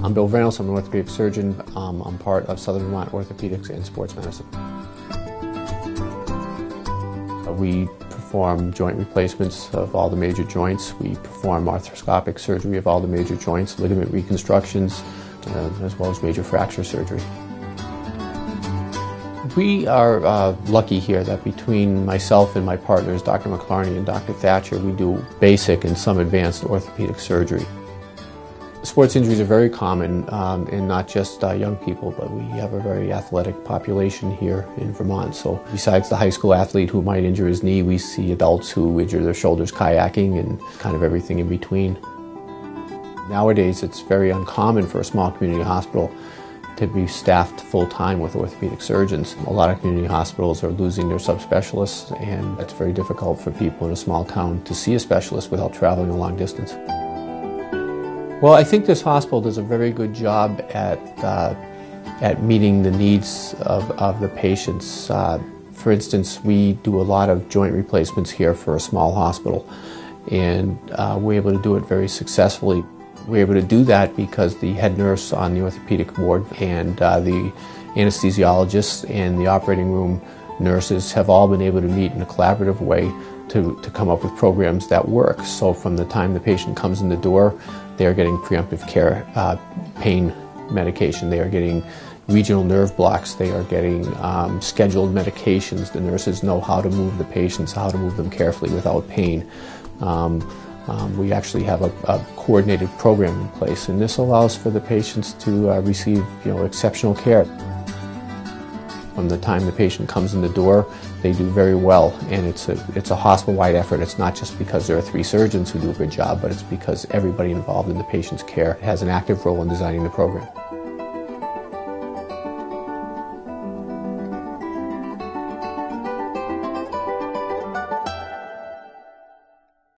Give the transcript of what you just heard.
I'm William-Vranos. I'm an orthopedic surgeon. I'm part of Southern Vermont Orthopaedics and Sports Medicine. We perform joint replacements of all the major joints. We perform arthroscopic surgery of all the major joints, ligament reconstructions, as well as major fracture surgery. We are lucky here that between myself and my partners, Dr. McClarney and Dr. Thatcher, we do basic and some advanced orthopedic surgery. Sports injuries are very common in not just young people, but we have a very athletic population here in Vermont. So besides the high school athlete who might injure his knee, we see adults who injure their shoulders kayaking and kind of everything in between. Nowadays, it's very uncommon for a small community hospital to be staffed full-time with orthopedic surgeons. A lot of community hospitals are losing their subspecialists, and it's very difficult for people in a small town to see a specialist without traveling a long distance. Well, I think this hospital does a very good job at meeting the needs of the patients. For instance, we do a lot of joint replacements here for a small hospital, and we're able to do it very successfully. We're able to do that because the head nurse on the orthopedic ward and the anesthesiologists and the operating room nurses have all been able to meet in a collaborative way to come up with programs that work. So from the time the patient comes in the door, they are getting preemptive care, pain medication, they are getting regional nerve blocks, they are getting scheduled medications. The nurses know how to move the patients, how to move them carefully without pain. We actually have a coordinated program in place, and this allows for the patients to receive exceptional care. From the time the patient comes in the door, they do very well, and it's a hospital-wide effort. It's not just because there are 3 surgeons who do a good job, but it's because everybody involved in the patient's care has an active role in designing the program.